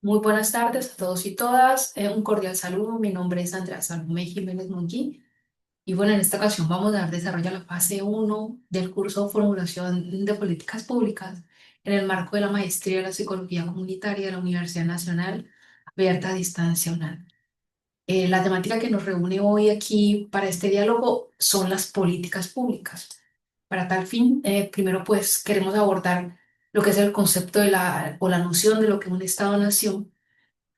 Muy buenas tardes a todos y todas. Un cordial saludo. Mi nombre es Andrea Salomé Jiménez Mongui. Y bueno, en esta ocasión vamos a dar desarrollo a la fase uno del curso Formulación de Políticas Públicas en el marco de la Maestría de la Psicología Comunitaria de la Universidad Nacional Abierta a Distancia UNAM. La temática que nos reúne hoy aquí para este diálogo son las políticas públicas. Para tal fin, primero pues queremos abordar lo que es el concepto de la noción de lo que es un Estado-nación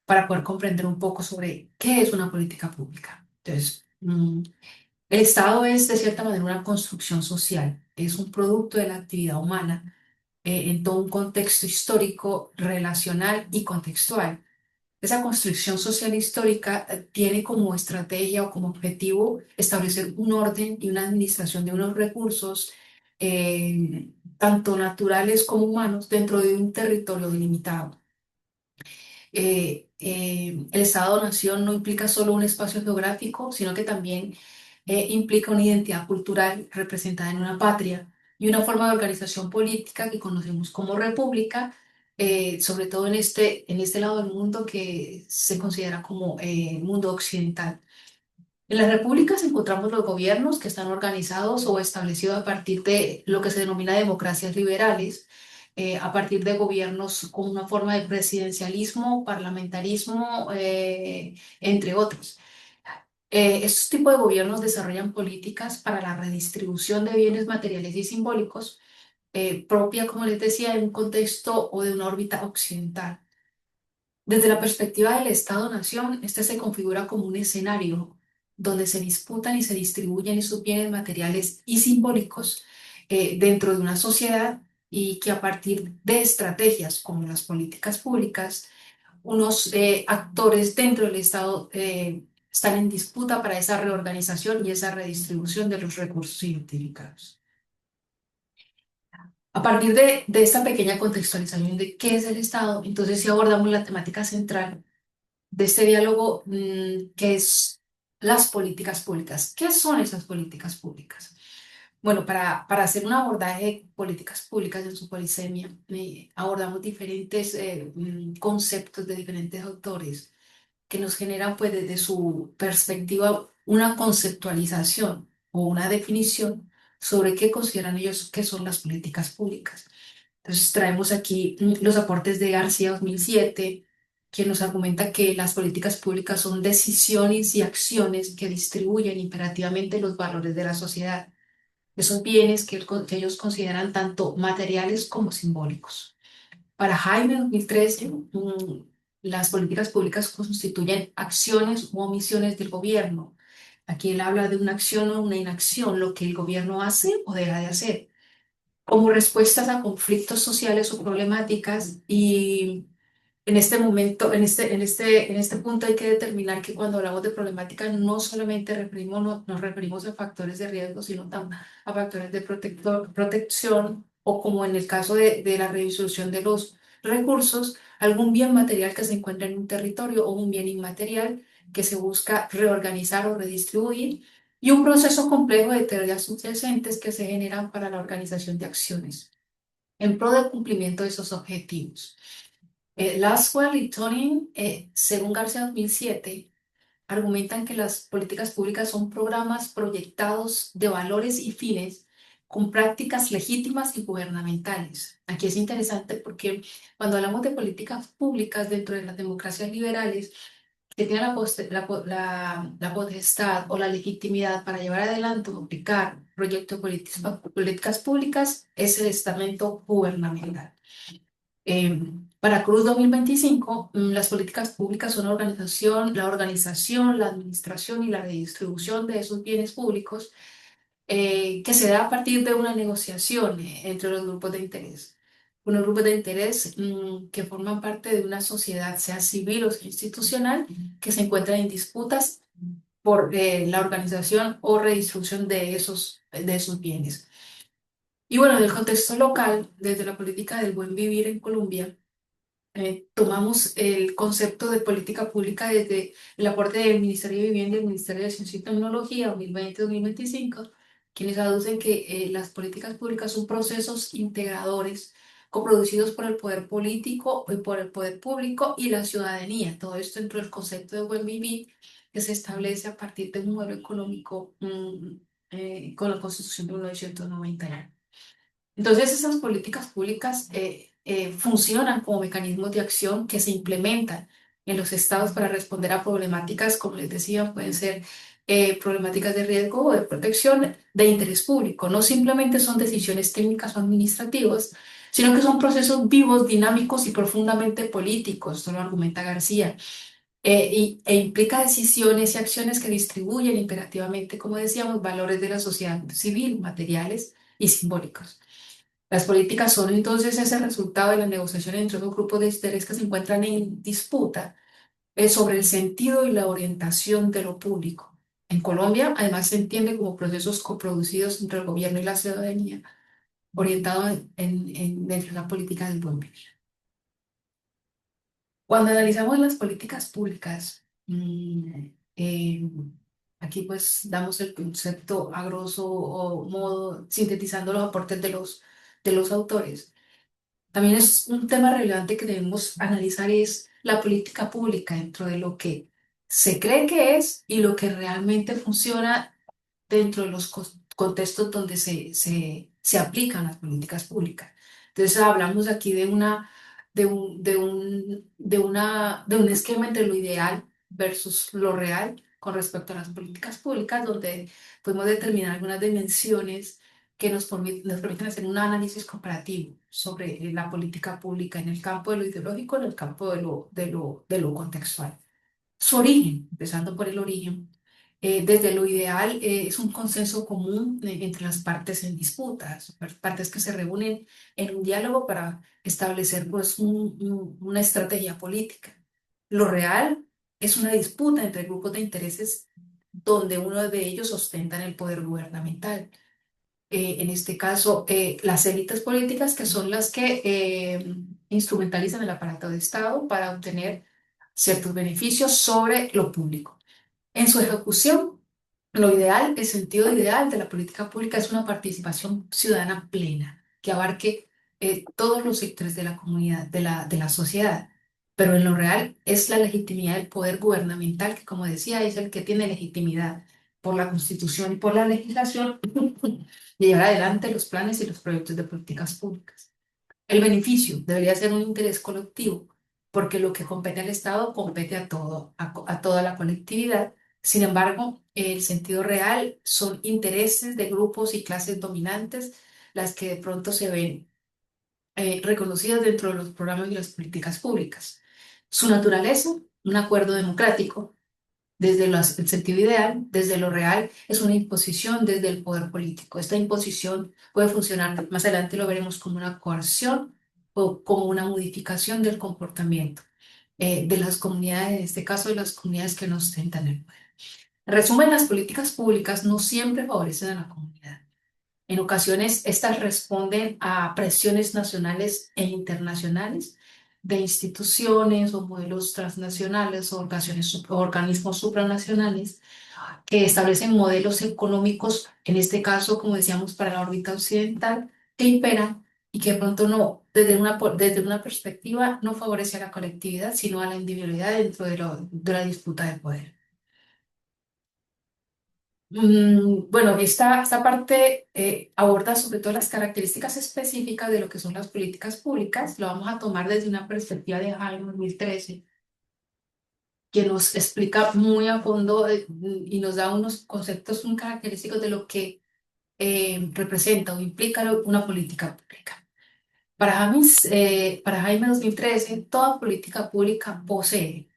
para poder comprender un poco sobre qué es una política pública. Entonces, el Estado es de cierta manera una construcción social, es un producto de la actividad humana en todo un contexto histórico, relacional y contextual. Esa construcción social histórica tiene como estrategia o como objetivo establecer un orden y una administración de unos recursos, tanto naturales como humanos, dentro de un territorio delimitado. El Estado-nación no implica solo un espacio geográfico, sino que también implica una identidad cultural representada en una patria y una forma de organización política que conocemos como república, sobre todo en este lado del mundo que se considera como mundo occidental. En las repúblicas encontramos los gobiernos que están organizados o establecidos a partir de lo que se denomina democracias liberales, a partir de gobiernos con una forma de presidencialismo, parlamentarismo, entre otros. Estos tipos de gobiernos desarrollan políticas para la redistribución de bienes materiales y simbólicos, propia, como les decía, de un contexto o de una órbita occidental. Desde la perspectiva del Estado-nación, este se configura como un escenario donde se disputan y se distribuyen esos bienes materiales y simbólicos dentro de una sociedad y que a partir de estrategias como las políticas públicas, unos actores dentro del Estado están en disputa para esa reorganización y esa redistribución de los recursos identificados. A partir de esta pequeña contextualización de qué es el Estado, entonces si abordamos la temática central de este diálogo, que es las políticas públicas. ¿Qué son esas políticas públicas? Bueno, para hacer un abordaje de políticas públicas en su polisemia, abordamos diferentes conceptos de diferentes autores que nos generan, pues, desde su perspectiva, una conceptualización o una definición sobre qué consideran ellos que son las políticas públicas. Entonces traemos aquí los aportes de García 2007, que nos argumenta que las políticas públicas son decisiones y acciones que distribuyen imperativamente los valores de la sociedad, esos bienes que ellos consideran tanto materiales como simbólicos. Para Jaime 2013, las políticas públicas constituyen acciones u omisiones del gobierno. Aquí él habla de una acción o una inacción, lo que el gobierno hace o deja de hacer como respuestas a conflictos sociales o problemáticas. Y en este momento, en este punto hay que determinar que cuando hablamos de problemática no solamente nos referimos a factores de riesgo, sino también a factores de protección o como en el caso de la resolución de los recursos, algún bien material que se encuentra en un territorio o un bien inmaterial que se busca reorganizar o redistribuir y un proceso complejo de teorías subyacentes que se generan para la organización de acciones en pro del cumplimiento de esos objetivos. Laswell y Tonin, según García 2007, argumentan que las políticas públicas son programas proyectados de valores y fines con prácticas legítimas y gubernamentales. Aquí es interesante porque cuando hablamos de políticas públicas dentro de las democracias liberales, que tiene la potestad o la legitimidad para llevar adelante o aplicar proyectos políticas públicas es el estamento gubernamental. Para Cruz 2025, las políticas públicas son la organización, la administración y la redistribución de esos bienes públicos que se da a partir de una negociación entre los grupos de interés. Unos grupos de interés que forman parte de una sociedad, sea civil o sea institucional, que se encuentran en disputas por la organización o redistribución de esos bienes. Y bueno, en el contexto local, desde la política del buen vivir en Colombia, tomamos el concepto de política pública desde el aporte del Ministerio de Vivienda y el Ministerio de Ciencia y Tecnología 2020-2025, quienes aducen que las políticas públicas son procesos integradores coproducidos por el poder político y por el poder público y la ciudadanía. Todo esto dentro del concepto de buen vivir que se establece a partir de un modelo económico con la Constitución de 1991. Entonces, esas políticas públicas funcionan como mecanismos de acción que se implementan en los estados para responder a problemáticas, como les decía, pueden ser problemáticas de riesgo o de protección de interés público. No simplemente son decisiones técnicas o administrativas, sino que son procesos vivos, dinámicos y profundamente políticos, esto lo argumenta García, e implica decisiones y acciones que distribuyen imperativamente, como decíamos, valores de la sociedad civil, materiales y simbólicos. Las políticas son entonces ese resultado de la negociación entre los grupos de interés que se encuentran en disputa sobre el sentido y la orientación de lo público. En Colombia, además, se entiende como procesos coproducidos entre el gobierno y la ciudadanía, orientados dentro de la política del buen vivir. Cuando analizamos las políticas públicas, eh, aquí pues damos el concepto a grosso o modo, sintetizando los aportes de los autores. También es un tema relevante que debemos analizar es la política pública dentro de lo que se cree que es y lo que realmente funciona dentro de los contextos donde se aplican las políticas públicas. Entonces hablamos aquí de un esquema entre lo ideal versus lo real con respecto a las políticas públicas, donde podemos determinar algunas dimensiones que nos permiten hacer un análisis comparativo sobre la política pública en el campo de lo ideológico, en el campo de lo contextual. Su origen, empezando por el origen, desde lo ideal es un consenso común entre las partes en disputas, partes que se reúnen en un diálogo para establecer pues, una estrategia política. Lo real es una disputa entre grupos de intereses donde uno de ellos ostenta el poder gubernamental. En este caso, las élites políticas que son las que instrumentalizan el aparato de Estado para obtener ciertos beneficios sobre lo público. En su ejecución, lo ideal, el sentido ideal de la política pública es una participación ciudadana plena, que abarque todos los sectores de la comunidad, de la sociedad. Pero en lo real es la legitimidad del poder gubernamental, que como decía, es el que tiene legitimidad por la Constitución y por la legislación de llevar adelante los planes y los proyectos de políticas públicas. El beneficio debería ser un interés colectivo, porque lo que compete al Estado compete a todo, a toda la colectividad. Sin embargo, el sentido real son intereses de grupos y clases dominantes las que de pronto se ven reconocidas dentro de los programas y las políticas públicas. Su naturaleza, un acuerdo democrático, desde el sentido ideal, desde lo real, es una imposición desde el poder político. Esta imposición puede funcionar, más adelante lo veremos como una coerción o como una modificación del comportamiento de las comunidades, en este caso de las comunidades que nos ostentan el poder. En resumen, las políticas públicas no siempre favorecen a la comunidad. En ocasiones, estas responden a presiones nacionales e internacionales de instituciones o modelos transnacionales o organismos supranacionales que establecen modelos económicos, en este caso, como decíamos, para la órbita occidental, que imperan y que de pronto no, desde una perspectiva, no favorece a la colectividad, sino a la individualidad dentro de la disputa de poder. Bueno, esta parte aborda sobre todo las características específicas de lo que son las políticas públicas. Lo vamos a tomar desde una perspectiva de Jaime 2013, que nos explica muy a fondo y nos da unos conceptos muy característicos de lo que representa o implica una política pública. Para Jaime 2013, toda política pública posee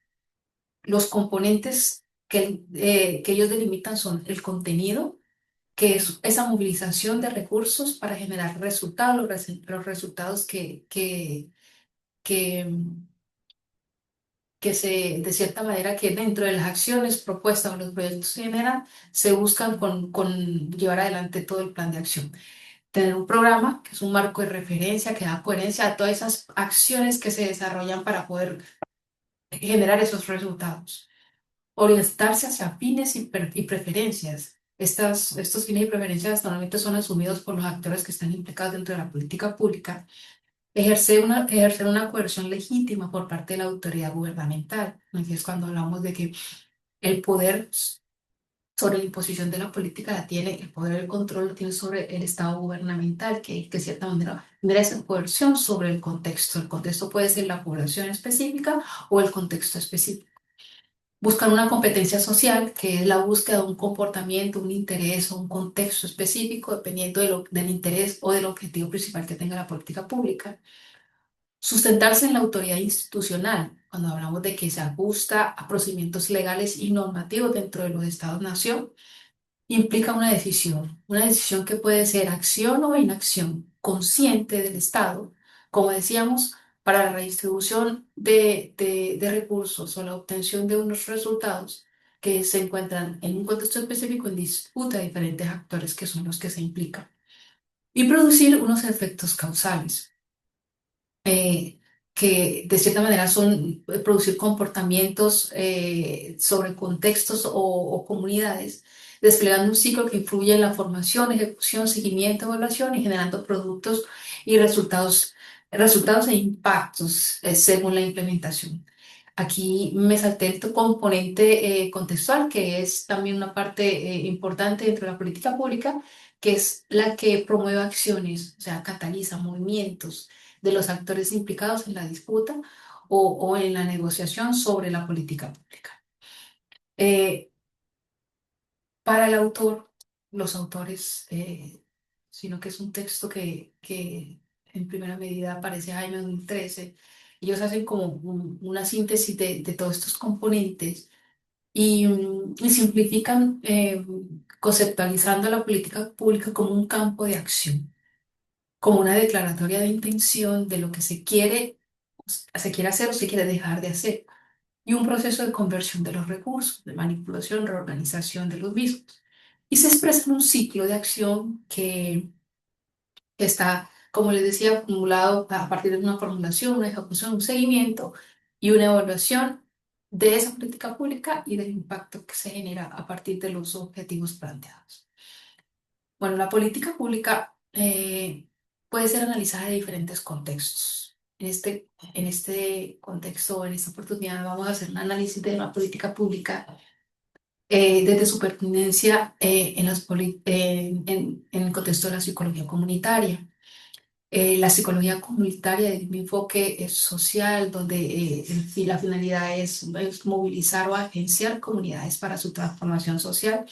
los componentes que ellos delimitan son el contenido, que es esa movilización de recursos para generar resultados, los resultados que, de cierta manera, que dentro de las acciones propuestas o los proyectos que generan, se buscan con llevar adelante todo el plan de acción. Tener un programa que es un marco de referencia que da coherencia a todas esas acciones que se desarrollan para poder generar esos resultados. Orientarse hacia fines y preferencias. Estos fines y preferencias normalmente son asumidos por los actores que están implicados dentro de la política pública ejercer una coerción legítima por parte de la autoridad gubernamental. Así es cuando hablamos de que el poder sobre la imposición de la política la tiene, el poder del control lo tiene sobre el Estado gubernamental, que de cierta manera tendrá esa coerción sobre el contexto. El contexto puede ser la población específica o el contexto específico. Buscar una competencia social, que es la búsqueda de un comportamiento, un interés o un contexto específico, dependiendo del interés o del objetivo principal que tenga la política pública. Sustentarse en la autoridad institucional, cuando hablamos de que se ajusta a procedimientos legales y normativos dentro de los estados-nación, implica una decisión que puede ser acción o inacción consciente del Estado, como decíamos, para la redistribución de recursos o la obtención de unos resultados que se encuentran en un contexto específico en disputa de diferentes actores que son los que se implican, y producir unos efectos causales que de cierta manera son producir comportamientos sobre contextos o comunidades, desplegando un ciclo que influye en la formación, ejecución, seguimiento, evaluación y generando productos y resultados e impactos según la implementación. Aquí me salté el componente contextual, que es también una parte importante dentro de la política pública, que es la que promueve acciones, o sea, cataliza movimientos de los actores implicados en la disputa o en la negociación sobre la política pública. Eh, para el autor, los autores, sino que es un texto que en primera medida aparece en el año 2013, ellos hacen como una síntesis de todos estos componentes y simplifican conceptualizando la política pública como un campo de acción, como una declaratoria de intención de lo que se quiere hacer o se quiere dejar de hacer, y un proceso de conversión de los recursos, de manipulación, reorganización de los mismos. Y se expresa en un ciclo de acción que está, como les decía, acumulado a partir de una formulación, una ejecución, un seguimiento y una evaluación de esa política pública y del impacto que se genera a partir de los objetivos planteados. Bueno, la política pública puede ser analizada en diferentes contextos. En este contexto, en esta oportunidad, vamos a hacer un análisis de la política pública desde su pertinencia en el contexto de la psicología comunitaria. La psicología comunitaria es un enfoque social donde la finalidad es movilizar o agenciar comunidades para su transformación social.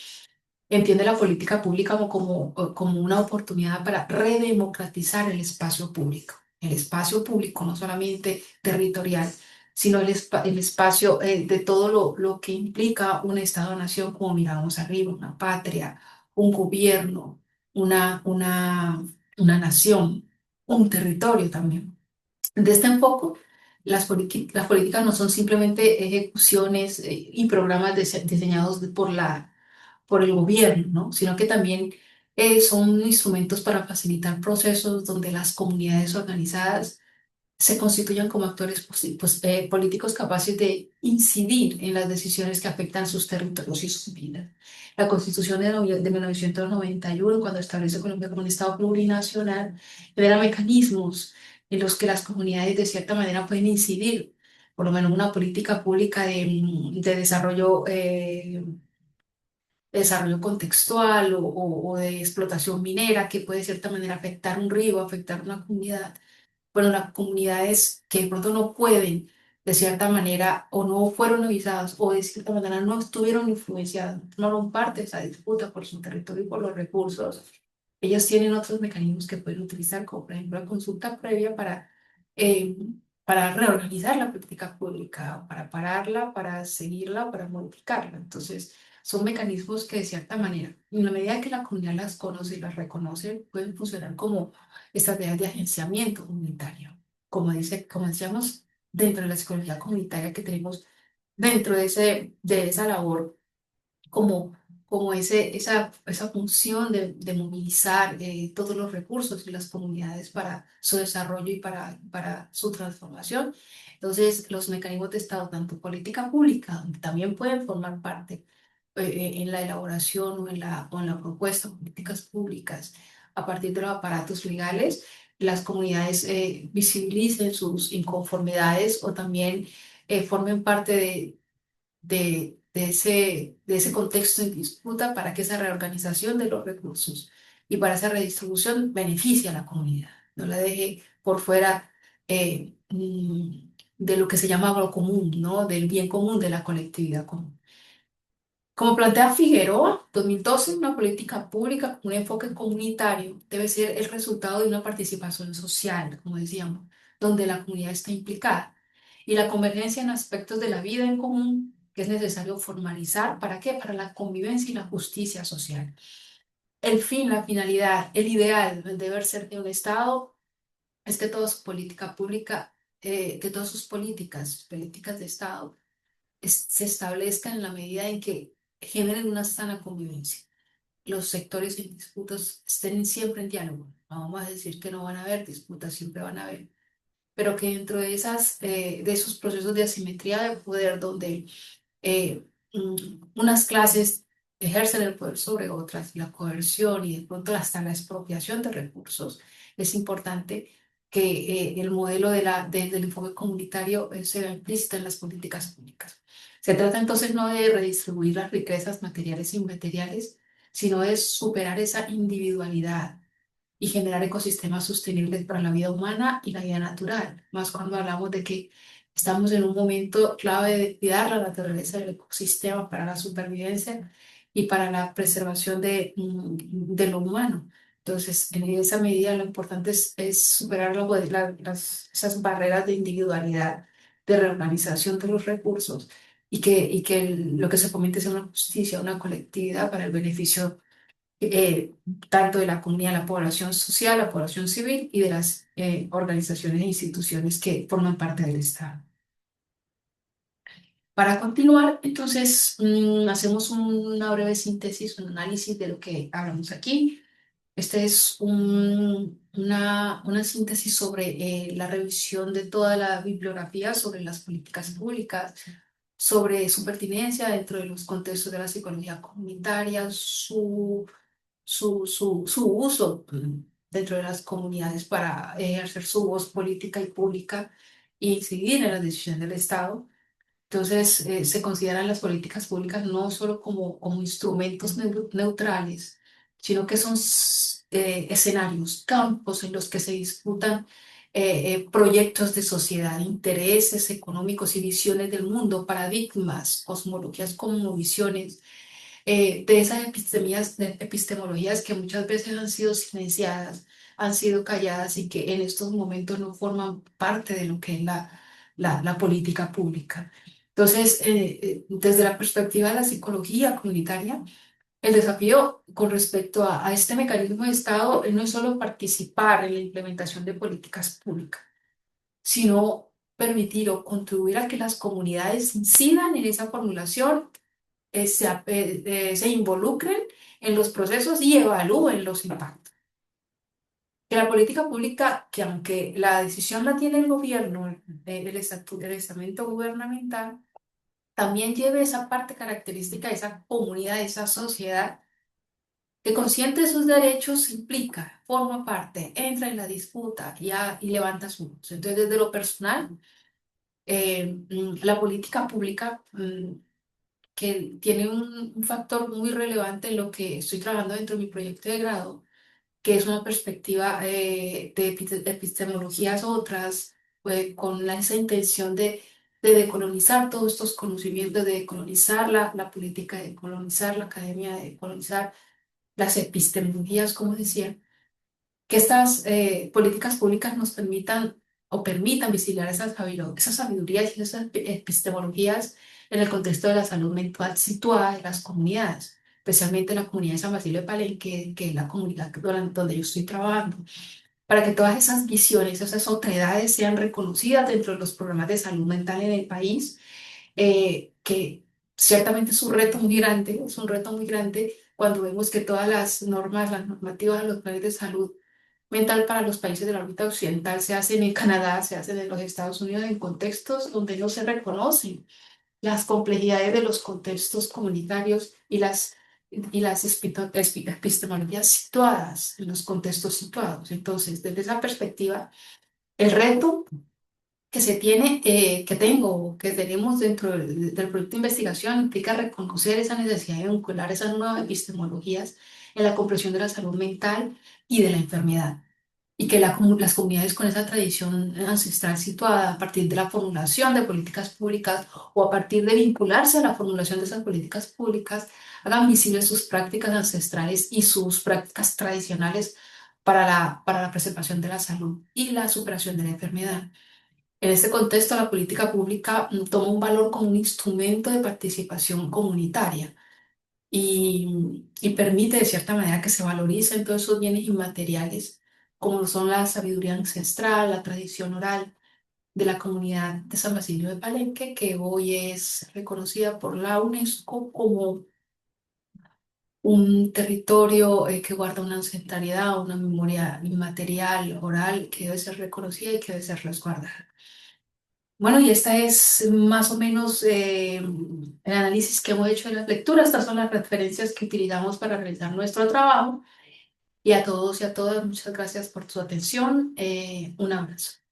Entiende la política pública como una oportunidad para redemocratizar el espacio público. El espacio público, no solamente territorial, sino el espacio de todo lo que implica un Estado-nación, como mirábamos arriba, una patria, un gobierno, una nación, un territorio también. De este enfoque, las políticas no son simplemente ejecuciones y programas diseñados por el gobierno, ¿no? Sino que también son instrumentos para facilitar procesos donde las comunidades organizadas se constituyan como actores políticos capaces de incidir en las decisiones que afectan sus territorios y sus vidas. La Constitución de 1991, cuando establece Colombia como un Estado plurinacional, genera mecanismos en los que las comunidades de cierta manera pueden incidir, por lo menos una política pública de desarrollo contextual o de explotación minera que puede de cierta manera afectar un río, afectar una comunidad. Bueno, las comunidades que de pronto no pueden, de cierta manera, o no fueron avisadas, o de cierta manera no estuvieron influenciadas, no fueron parte de esa disputa por su territorio y por los recursos, ellos tienen otros mecanismos que pueden utilizar, como por ejemplo la consulta previa eh, para reorganizar la política pública, para pararla, para seguirla, para modificarla. Entonces, son mecanismos que de cierta manera, en la medida que la comunidad las conoce y las reconoce, pueden funcionar como estrategias de agenciamiento comunitario. Como decíamos, dentro de la psicología comunitaria que tenemos dentro de esa labor como, esa función de movilizar todos los recursos y las comunidades para su desarrollo y para su transformación. Entonces, los mecanismos de Estado, tanto política pública, donde también pueden formar parte en la elaboración o en la propuesta de políticas públicas a partir de los aparatos legales, las comunidades visibilicen sus inconformidades o también formen parte de ese contexto en disputa para que esa reorganización de los recursos y para esa redistribución beneficie a la comunidad, no la deje por fuera de lo que se llama lo común, ¿no? Del bien común, de la colectividad común. Como plantea Figueroa, 2012, una política pública con un enfoque comunitario debe ser el resultado de una participación social, como decíamos, donde la comunidad está implicada y la convergencia en aspectos de la vida en común que es necesario formalizar. ¿Para qué? Para la convivencia y la justicia social. El fin, la finalidad, el ideal, el deber ser de un Estado es que toda su política pública, que todas sus políticas de Estado, se establezcan en la medida en que generen una sana convivencia. Los sectores en disputas estén siempre en diálogo. No vamos a decir que no van a haber disputas, siempre van a haber, pero que dentro de de esos procesos de asimetría de poder donde unas clases ejercen el poder sobre otras, la coerción y de pronto hasta la expropiación de recursos, es importante que el modelo del enfoque comunitario se vea implícito en las políticas públicas. Se trata entonces no de redistribuir las riquezas materiales e inmateriales, sino de superar esa individualidad y generar ecosistemas sostenibles para la vida humana y la vida natural, más cuando hablamos de que estamos en un momento clave de cuidar la naturaleza del ecosistema para la supervivencia y para la preservación de lo humano. Entonces, en esa medida, lo importante es superar esas barreras de individualidad, de reorganización de los recursos y que lo que se fomente sea una justicia, una colectividad para el beneficio eh, tanto de la comunidad, la población social, la población civil y de las organizaciones e instituciones que forman parte del Estado. Para continuar, entonces, hacemos una breve síntesis, un análisis de lo que hablamos aquí. Este es una síntesis sobre la revisión de toda la bibliografía sobre las políticas públicas, sobre su pertinencia dentro de los contextos de la psicología comunitaria, su uso dentro de las comunidades para ejercer su voz política y pública e incidir en las decisiones del Estado. Entonces, se consideran las políticas públicas no solo como instrumentos neutrales, sino que son escenarios, campos en los que se disputan proyectos de sociedad, intereses económicos y visiones del mundo, paradigmas, cosmologías como visiones de esas epistemologías que muchas veces han sido silenciadas, han sido calladas y que en estos momentos no forman parte de lo que es la política pública. Entonces, desde la perspectiva de la psicología comunitaria, el desafío con respecto a este mecanismo de Estado no es solo participar en la implementación de políticas públicas, sino permitir o contribuir a que las comunidades incidan en esa formulación, se involucren en los procesos y evalúen los impactos. Que la política pública, que aunque la decisión la tiene el gobierno, el estamento gubernamental, también lleve esa parte característica de esa comunidad, de esa sociedad, que consciente de sus derechos se implica, forma parte, entra en la disputa y levanta su voz. Entonces, desde lo personal, la política pública que tiene un factor muy relevante en lo que estoy trabajando dentro de mi proyecto de grado, que es una perspectiva de epistemologías otras, con esa intención de decolonizar todos estos conocimientos, de decolonizar la política, de decolonizar la academia, de decolonizar las epistemologías, como decía, que estas políticas públicas nos permitan o permitan visibilizar esas sabidurías y esas epistemologías en el contexto de la salud mental situada en las comunidades, especialmente en la comunidad de San Basilio de Palenque, que es la comunidad donde yo estoy trabajando, para que todas esas visiones, esas otredades sean reconocidas dentro de los programas de salud mental en el país, que ciertamente es un reto muy grande, es un reto muy grande cuando vemos que todas las normas, las normativas de los planes de salud mental para los países de la órbita occidental se hacen en Canadá, se hacen en los Estados Unidos, en contextos donde no se reconocen las complejidades de los contextos comunitarios y y las epistemologías situadas, en los contextos situados. Entonces, desde esa perspectiva, el reto que se tiene, que tengo, que tenemos dentro del proyecto de investigación, implica reconocer esa necesidad de vincular esas nuevas epistemologías en la comprensión de la salud mental y de la enfermedad. Y que las comunidades con esa tradición ancestral situada a partir de la formulación de políticas públicas o a partir de vincularse a la formulación de esas políticas públicas, hagan visibles sus prácticas ancestrales y sus prácticas tradicionales para la preservación de la salud y la superación de la enfermedad. En este contexto, la política pública toma un valor como un instrumento de participación comunitaria y permite de cierta manera que se valoricen todos esos bienes inmateriales, como lo son la sabiduría ancestral, la tradición oral de la comunidad de San Basilio de Palenque, que hoy es reconocida por la UNESCO como un territorio que guarda una ancestralidad, una memoria inmaterial, oral, que debe ser reconocida y que debe ser resguardada. Bueno, y esta es más o menos el análisis que hemos hecho de las lecturas. Estas son las referencias que utilizamos para realizar nuestro trabajo. Y a todos y a todas, muchas gracias por su atención. Un abrazo.